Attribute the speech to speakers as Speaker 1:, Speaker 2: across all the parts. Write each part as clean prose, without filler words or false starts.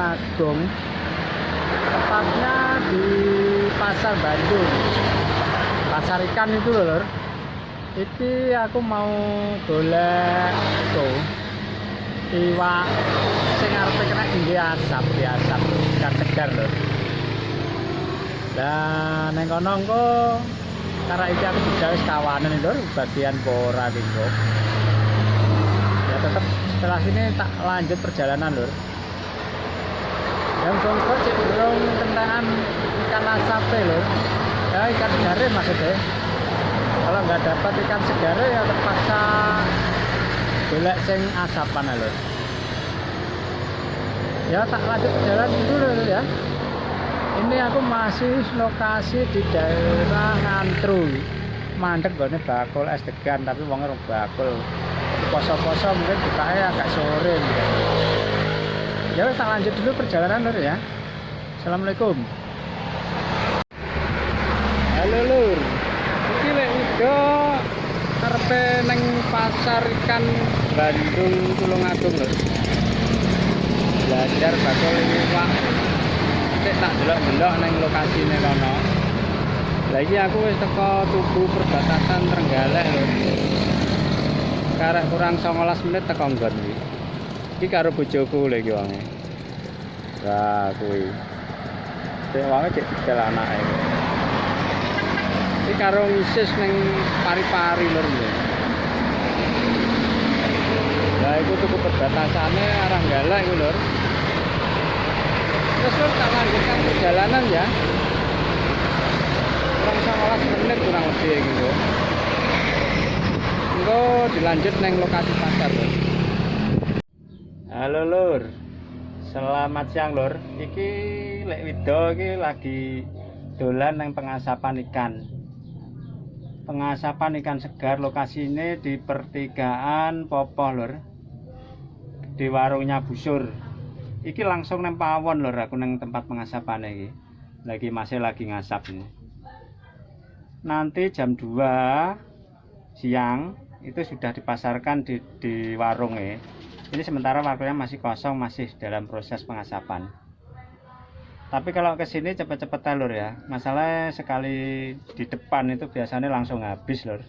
Speaker 1: Agung, tepatnya di Pasar Bandung, pasar ikan itu loh lur. Iki aku mau golek tuh iwak sing arepe kena tinggi asap ikan segar lur. Dan neng kono engko karena iki aku juga wis kawanan lur, bagian pora gitu. Ya tetap setelah sini tak lanjut perjalanan lur. Yang bongko cek burung kentangan ikan asape lur. Ya ikan segare maksudnya. Kalau nggak dapat ikan segare ya terpaksa golek sing asapan lur. Ya tak lanjut perjalanan dulu lur ya. Ini aku masih lokasi di daerah Ngantru. Mandek gone bakul es degan tapi wong ora bakul. Poso-poso mungkin bukanya agak sore gitu. Ya tak lanjut dulu perjalanan lur ya. Assalamualaikum. Halo lur. Iki lek wido arepe neng pasar ikan Bandung Tulungagung lur. Belajar bakul iwak. Cek tak delok-delok neng lokasine kono. Lah iki aku wis teko Tugu perbatasan Trenggalek lho. Karek kurang 19 menit teko nggon iki. Iki karo bojoku lho iki wonge. Lah kuwi. Cek wonge cek tinggal anake. Iki karo ngisis ning pari-pari lho. Lah iku tuku perbatasane arah Galak iku lho. Terus lur tak lanjutkan perjalanan ya. Kurang 19 menit kurang lebih gitu. Engko dilanjut neng lokasi pasar lur. Halo lur. Selamat siang lur. Iki lek wido iki lagi dolan neng pengasapan ikan. Pengasapan ikan segar lokasi ini di pertigaan Popoh lur. Di warungnya Busur. Iki langsung neng pawon lur aku neng tempat pengasapan iki. Masih lagi ngasap ini. Nanti jam 2 siang itu sudah dipasarkan di warung ya. Ini sementara warungnya masih kosong, masih dalam proses pengasapan. Tapi kalau ke sini cepet-cepet lur ya. Masalahnya sekali di depan itu biasanya langsung habis lur.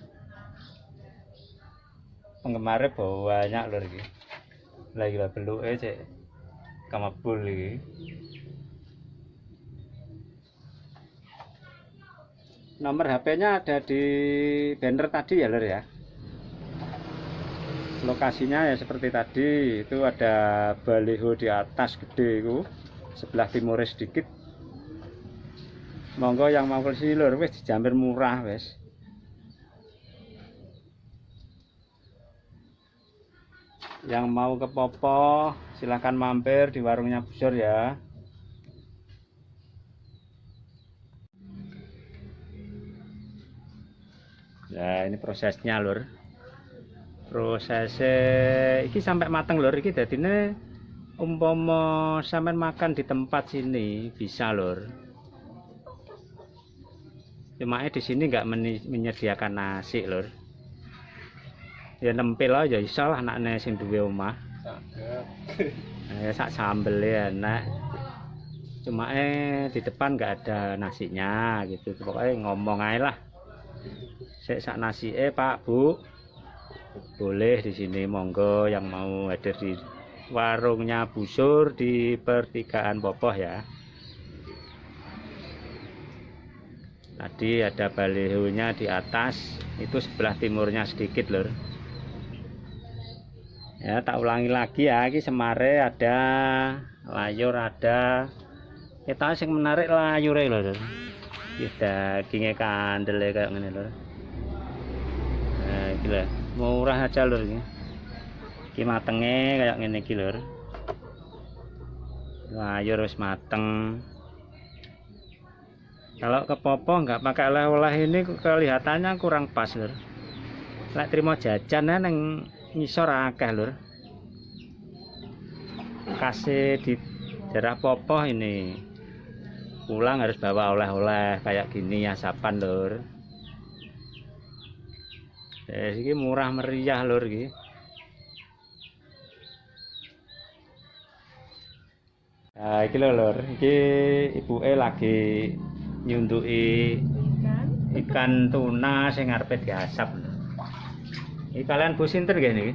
Speaker 1: Penggemarnya banyak lur iki. Lagi lah beluke cek kamabul iki. Nomor HP-nya ada di banner tadi ya lur ya. Lokasinya ya seperti tadi, itu ada baliho di atas gede itu, sebelah timurnya sedikit. Monggo yang mau ke sini lur, wis dijamin murah wis. Yang mau ke Popoh silahkan mampir di warungnya Busur ya. Nah ini prosesnya lur. Prosesnya iki sampai mateng lur, iki dadine umpama sampean makan di tempat sini bisa lur. Cuma di sini nggak menyediakan nasi lur. Ya nempel aja iso lah anaknya sing duwe omah. Ya sak sambel ya enak. Cuma di depan nggak ada nasinya gitu. Pokoknya ngomong aja lah. Sak nasi Pak Bu. Boleh di sini monggo yang mau hadir di warungnya Busur di pertigaan Popoh ya. Tadi ada balihonya di atas, itu sebelah timurnya sedikit lur. Ya tak ulangi lagi ya, ini semare ada, layur ada. Kita yang menarik layure lur. Kita dagingnya kandel kayak gini lur. Nah, gila. Murah aja lur ini. Iki matenge kayak ngene iki lur. Layur wis mateng. Kalau ke Popoh nggak pakai oleh-oleh ini kelihatannya kurang pas lur. Lek terima jajan neng ngisor akeh lur. Kasih di daerah Popoh ini pulang harus bawa oleh-oleh kayak gini asapan lur. Ini murah meriah lur iki. Nah, iki lho lur, iki ibuke lagi nyuntuki ikan tuna sing arepe diasap. Iki kalian Bu sinten nggih niki?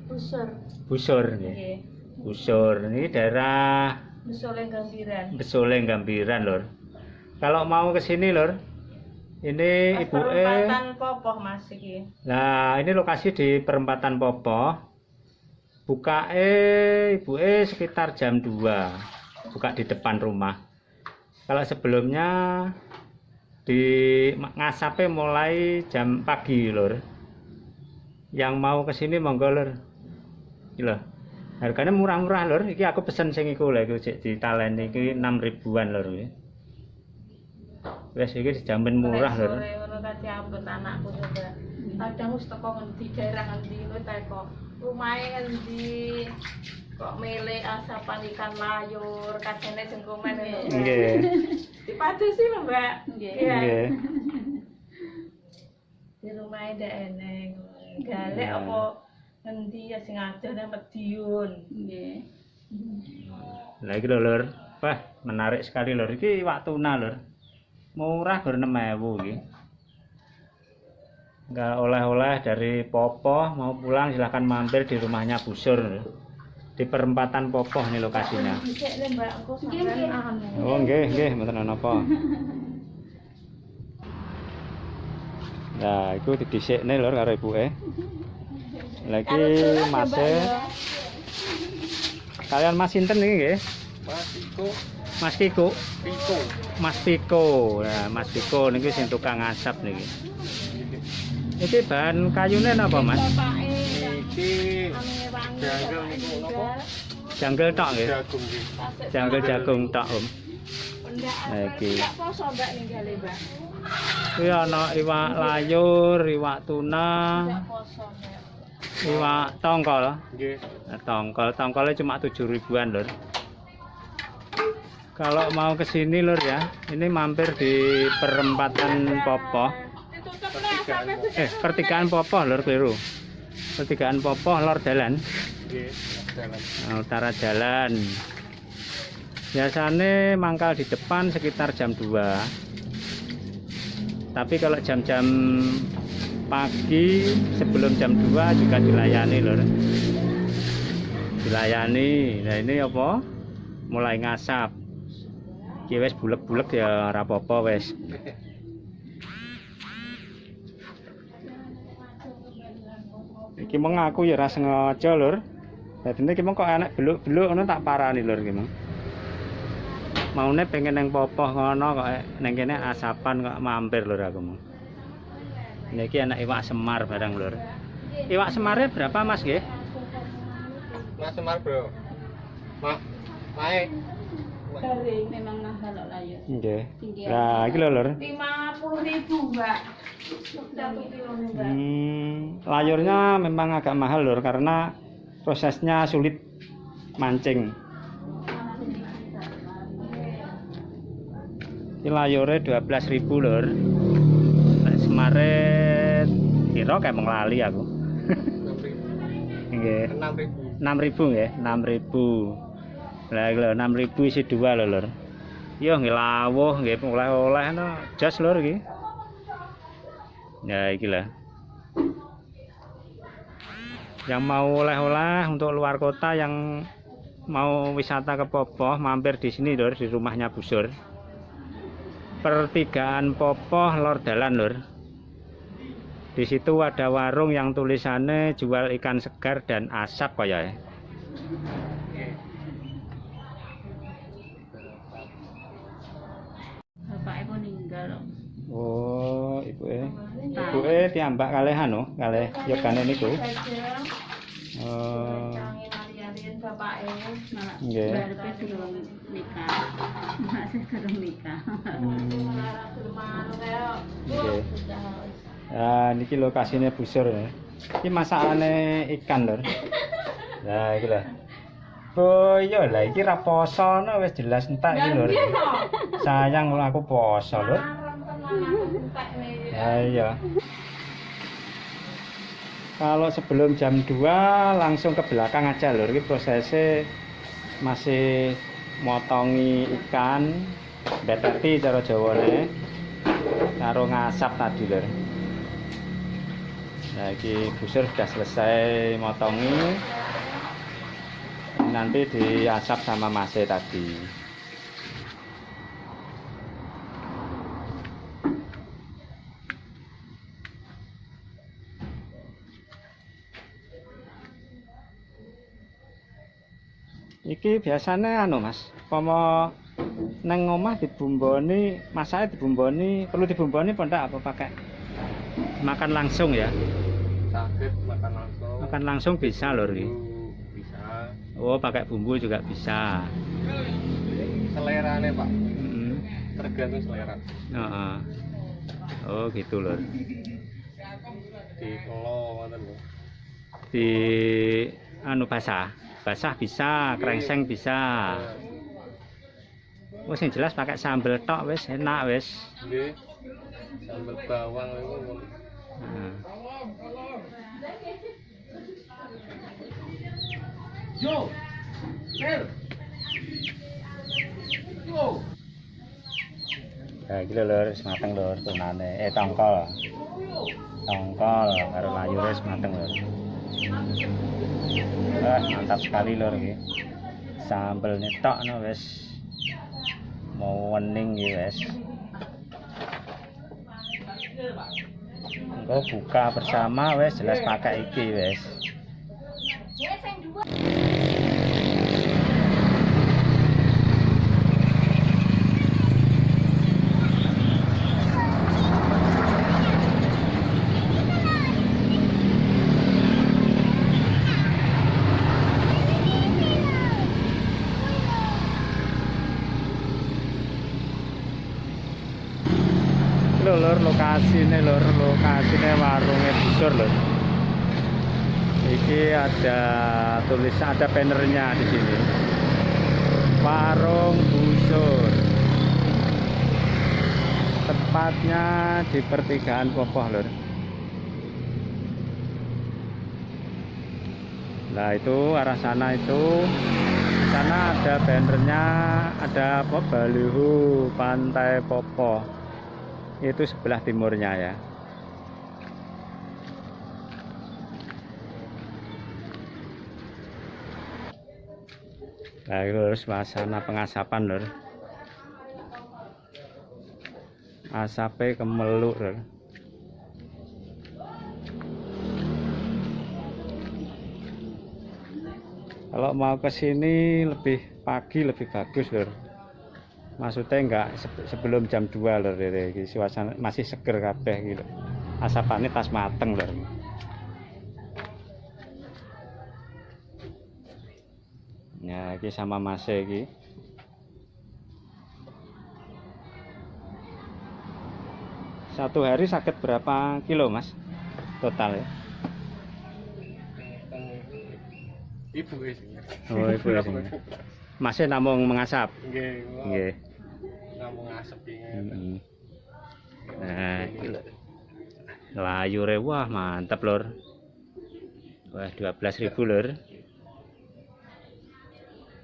Speaker 2: Busur.
Speaker 1: Busur nggih.
Speaker 2: Nggih.
Speaker 1: Busur niki daerah
Speaker 2: Besoleng Gambiran.
Speaker 1: Besoleng Gambiran lur. Kalau mau ke sini lur, ini ibuke
Speaker 2: Perempatan Popoh Mas iki.
Speaker 1: Nah, ini lokasi di perempatan Popoh. Bukake ibuke sekitar jam 2. Buka di depan rumah. Kalau sebelumnya di ngasape mulai jam pagi lur. Yang mau ke sini monggo lur. Iki lho. Harganya murah-murah lur. Iki aku pesen sing iku lho, iku di taleni iki 6 ribuan lur iki. Wes iki dijamin murah lur.
Speaker 2: Sore ngono kate ambet anakku coba. Kadang wis teko ngendi daerah ngendi ngono teko. Rumahe ngendi kok milih asapan ikan layur, kadene jengkomen ngono.
Speaker 1: Nggih.
Speaker 2: Dipadosi lho, Mbak.
Speaker 1: Nggih.
Speaker 2: Di rumahe ndak eneng. Galek apa ngendi ya sing adoh nang Mediun. Nggih.
Speaker 1: Lah iki lho lur. Wah, menarik sekali lur. Iki iwak tuna lur. Murah gur 6.000 iki. Enggak oleh-oleh dari Popoh mau pulang silahkan mampir di rumahnya Busur. Di perempatan Popoh nih lokasinya. Oh nggih, mboten napa. Nah, iku didhisikne lur karo ibuke. Lah iki Mase. Kalian Mas sinten iki nggih? Mas Kiko. Mas Piko. Nah, Mas Piko niki sing tukang asap niki. Iki bahan kayune napa, Mas?
Speaker 2: Iki
Speaker 3: Janggel niku napa?
Speaker 1: Janggel tok nggih.
Speaker 3: Jagung nggih.
Speaker 1: Janggel jagung tok, Om.
Speaker 2: Nah,
Speaker 1: iki.
Speaker 2: Poso Mbak ninggale, Mbak.
Speaker 1: Kuwi ana iwak layur, iwak tuna,
Speaker 2: Poso, Mbak.
Speaker 1: iwak tongkol.
Speaker 3: Nggih.
Speaker 1: Nah, tongkolnya cuma 7 ribuan lur. Kalau mau ke sini lur ya, ini mampir di perempatan Popoh. Pertigaan Popoh lur keliru. Pertigaan Popoh lor dalan.
Speaker 3: Nggih, jalan.
Speaker 1: Nah, utara jalan. Biasanya mangkal di depan sekitar jam 2. Tapi kalau jam-jam pagi sebelum jam 2 juga dilayani lur. Dilayani. Nah ini apa? Mulai ngasap. Iki wis bulek-bulek ya ora apa-apa wis. Iki mong aku ya ora sengaja lur. Dadine iki mong kok enek beluk-beluk ngono tak parani lur iki mong. Maune pengen nang Popoh ngono kok nang kene asapan kok mampir lur aku mong. Niki anak iwak semar barang lur. Iwak semarnya berapa Mas nggih?
Speaker 3: Mas Semar, Bro. Mae.
Speaker 2: Garing memang mahal kok layur.
Speaker 1: Nggih. Lah iki lho lur.
Speaker 2: 50.000, Mbak. 1 kilo nih, Mbak.
Speaker 1: Layurnya memang agak mahal lur karena prosesnya sulit mancing. Ini layurnya 12.000 lur. Semare kira kayak menglali aku.
Speaker 3: 6.000.
Speaker 1: Nggih.
Speaker 3: 6.000.
Speaker 1: 6.000 nggih, 6.000. Lah iki lho 6.000 isi 2 lho lur. Yo nggih lawuh nggih oleh-oleh no jas lur iki. Ya iki lah. Yang mau oleh-oleh untuk luar kota yang mau wisata ke Popoh mampir di sini lur di rumahnya Busur. Pertigaan Popoh lor dalan lur. Di situ ada warung yang tulisannya jual ikan segar dan asap kaya.
Speaker 2: Bapaknya meninggal.
Speaker 1: Oh, ibuke tiambak kalih anu, kalih yogane niku. Oh. Nggih.
Speaker 2: Baruke durung nikah. Masih durung nikah.
Speaker 1: Nggih. Ah, niki lokasinya Busur ya. Iki masakane ikan lur. Nah, iki lho. Oh iya lah iki ra poso no wis jelas entek iki lur. Sayang kalau aku poso lur. Ya iya. Kalau sebelum jam 2 langsung ke belakang aja lur. Ini prosesnya masih motongi ikan beteti cara Jawane karo ngasap tadi lur. Nah, iki busur sudah selesai motongi, nanti diasap sama Mase tadi. Iki biasanya anu Mas, pomo neng omah dibumboni, masake dibumboni, perlu dibumboni apa ndak, apa pakai makan langsung ya?
Speaker 3: Sakit makan langsung.
Speaker 1: Makan langsung bisa lur iki.
Speaker 3: Bisa.
Speaker 1: Oh, pakai bumbu juga bisa.
Speaker 3: Selerane Pak.
Speaker 1: Mm-hmm.
Speaker 3: Tergantung selera.
Speaker 1: Heeh. Oh, gitu lur.
Speaker 3: Di kelo ngoten lho.
Speaker 1: Di anu basah bisa, krengseng bisa. Wis yang jelas pakai sambel tok wis enak wis.
Speaker 3: Nggih. Sambel bawang niku.
Speaker 1: Nah.
Speaker 3: Yo. Sel. Yo.
Speaker 1: Nah, iki lho wis mateng lur tunane. Tongkol. Tongkol karo layur wis mateng lur. Wah, mantap sekali lur iki. Sambel netok no wis mau wening iki wis. Engko buka bersama wis jelas pakai iki wis. Lur lokasine warungnya busur lur. Iki ada tulisan, ada bannernya di sini. Warung busur. Tepatnya di pertigaan Popoh lur. Nah itu arah sana itu, sana ada bannernya, ada apa baliho Pantai Popoh. Itu sebelah timurnya ya. Nah itu suasana pengasapan lur. Asapnya kemeluk lur. Kalau mau ke sini lebih pagi lebih bagus lur. Maksudnya enggak sebelum jam 2 lur, iki suasana masih seger kabeh gitu. Asapane tas mateng lur. Ya, iki sama Mase iki. Satu hari sakit berapa kilo, Mas? Total ya?
Speaker 3: Ibu wis.
Speaker 1: Oh, ibu ya. Masih namung mengasap.
Speaker 3: Nggih.
Speaker 1: Nggih.
Speaker 3: Namung ngasep iki.
Speaker 1: Nah, iki lho. Layure wah mantap lur. Wah 12.000 lur.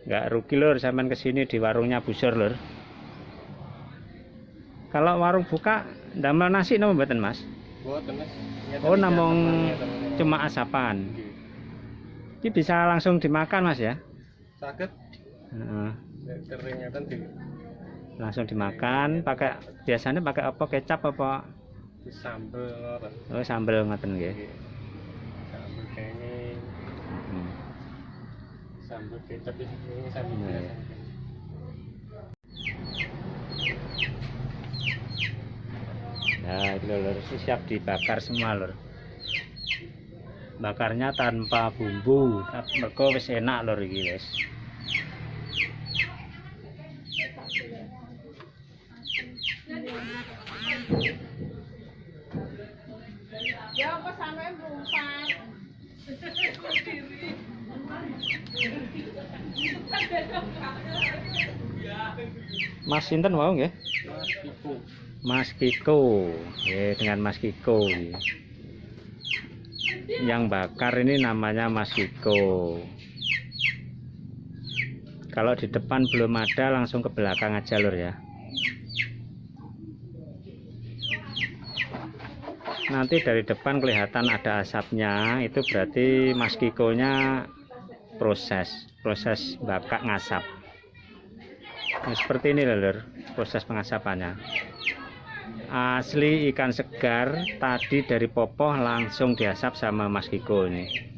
Speaker 1: Enggak rugi lur sampean kesini di warungnya busur lur. Kalau warung buka ndamel nasi napa mboten Mas?
Speaker 3: Mboten Mas.
Speaker 1: Oh namung cuma asapan. Ini bisa langsung dimakan Mas ya?
Speaker 3: Saged.
Speaker 1: Heeh.
Speaker 3: Kering ngeten di
Speaker 1: Langsung dimakan pakai biasanya pakai apa, kecap apa?
Speaker 3: sambel ngoten.
Speaker 1: Oh sambel ngoten nggih.
Speaker 3: Sambel kenging. Sambel kecap iki sambel
Speaker 1: Iya.
Speaker 3: biasa.
Speaker 1: Nah itu lur siap dibakar semua lur. Bakarnya tanpa bumbu, mergo wis enak lur iki wis.
Speaker 2: Ya apa sampe mrumpat.
Speaker 1: Mas sinten wau nggih?
Speaker 3: Mas Ibu.
Speaker 1: Mas Kiko. Dengan Mas Kiko. Yang bakar ini namanya Mas Kiko. Kalau di depan belum ada, langsung ke belakang aja lur ya. Nanti dari depan kelihatan ada asapnya, itu berarti Mas Kiko-nya proses bakar ngasap. Nah, seperti ini lur, proses pengasapannya. Asli ikan segar tadi dari Popoh langsung diasap sama Mas Kiko ini.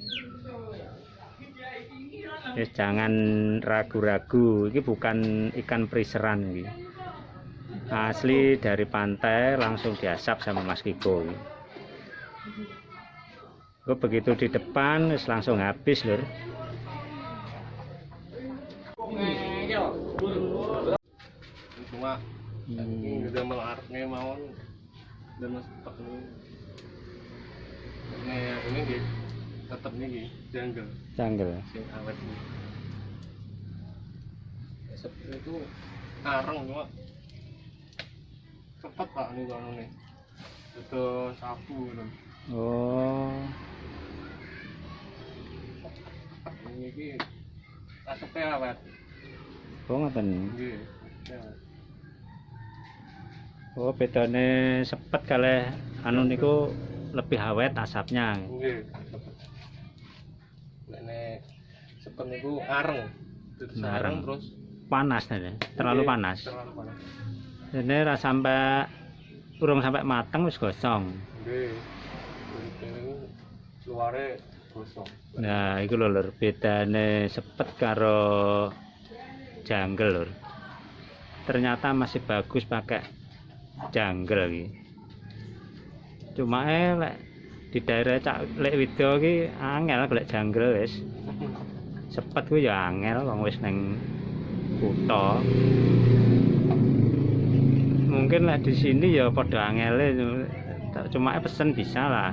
Speaker 1: Jangan ragu-ragu, ini bukan ikan periseran ini. Asli dari pantai langsung diasap sama Mas Kiko. Begitu di depan langsung habis lur.
Speaker 3: Cuma ini udah melarutnya mau dan tetap ini gitu tetap nih jungle sing awet ini seperti itu karang cuma cepet pak nih kalau nih itu sapu gitu.
Speaker 1: Oh,
Speaker 3: Ini asapnya awet.
Speaker 1: oh ngoten.
Speaker 3: Nggih.
Speaker 1: Oh, bedane sepet kalih anu niku lebih awet asapnya.
Speaker 3: Nggih. Nek sepet niku areng.
Speaker 1: Areng.
Speaker 3: Terus
Speaker 1: Panas tadi, terlalu
Speaker 3: Nggih,
Speaker 1: panas.
Speaker 3: Terlalu panas.
Speaker 1: Ini ra sampai urung sampai mateng wis gosong.
Speaker 3: Nggih. Ini luare gosong.
Speaker 1: Nah, iku lho lur, bedane sepet karo jungle lur. Ternyata masih bagus pakai jungle iki. Cuma lek di daerah Cak Lek Wido iki angel golek jungle wis. Sepet ku ya angel wong wis nang kutha. Mungkin lek di sini ya padha angele, cuma pesen bisa lah.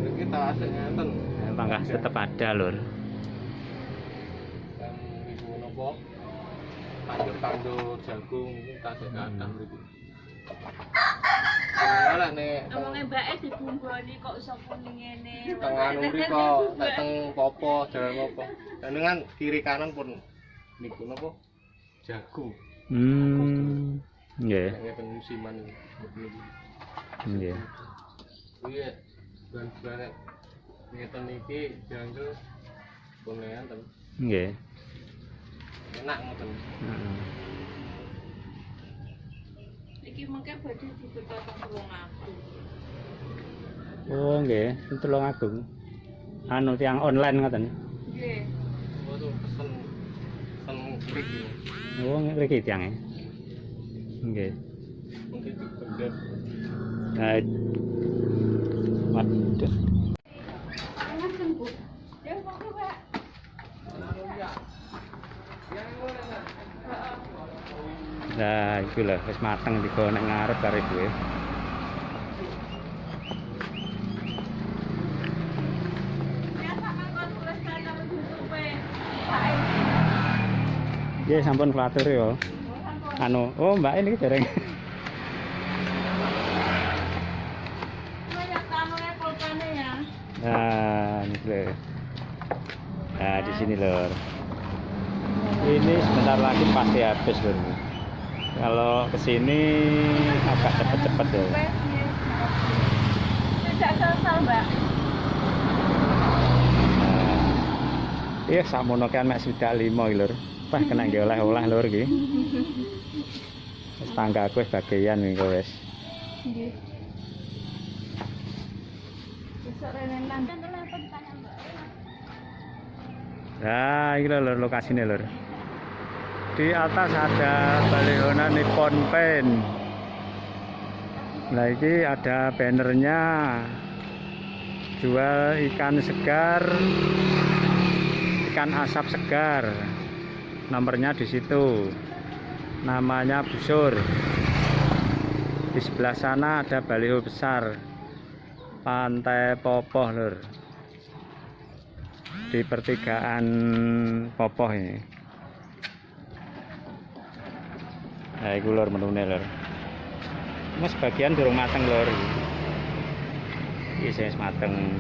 Speaker 3: Ini kita aslinya enten.
Speaker 1: Pangkas tetap ada lur.
Speaker 3: Yang ibu nopo tandur jagung ini tasik kadang gitu. Ora nek
Speaker 2: Omongnya mbake dibumboni kok iso kuning ngene.
Speaker 3: tengah nuri kok teng popo jalan popo. Dan dengan kiri kanan pun niku nopo jagung.
Speaker 1: Nggih.
Speaker 3: Nek ngeten musiman niku.
Speaker 1: Nggih.
Speaker 3: Iya. Bulan-bulan ngeten iki jangkel kunean ten.
Speaker 1: Nggih.
Speaker 3: Enak ngoten.
Speaker 1: Heeh.
Speaker 2: Iki mengke badhe dibuka teng aku.
Speaker 1: Oh, nggih, Tulungagung. Anu tiang online ngoten.
Speaker 2: Nggih.
Speaker 3: Oh tuh pesen mriki.
Speaker 1: Oh, mriki tiange. Nggih.
Speaker 3: Mungkin dipendhet.
Speaker 1: Nah, waduh.
Speaker 2: Ngaten, Bu. Ya monggo, Pak.
Speaker 1: Nah, iku lho wis mateng digo nek ngarep karo ibuke. Nggih, sampun klatur ya. Anu, oh Mbak ini dereng. Nah, ini lho. Nah, di sini lho. Ini sebentar lagi pasti habis lho. Kalau kesini agak cepet-cepet ya.
Speaker 2: Tidak sesal, Mbak.
Speaker 1: Iya, sakmono kan mek swidak 5 iki lur. Wah, kena nggih oleh-oleh lur iki. Wis tanggaku wis bagian iki wis.
Speaker 2: Nggih. Besok rene nang telepon tanya Mbak.
Speaker 1: Nah, iki lho lokasine lur. Di atas ada balihona Nippon Paint. Nah, ini ada bannernya jual ikan segar, ikan asap segar. Nomornya di situ. Namanya Busur. Di sebelah sana ada baliho besar. Pantai Popoh lur. Di pertigaan Popoh ini. Nah, iku lur menune lur. Mas bagian durung mateng lur. Iki wis mateng.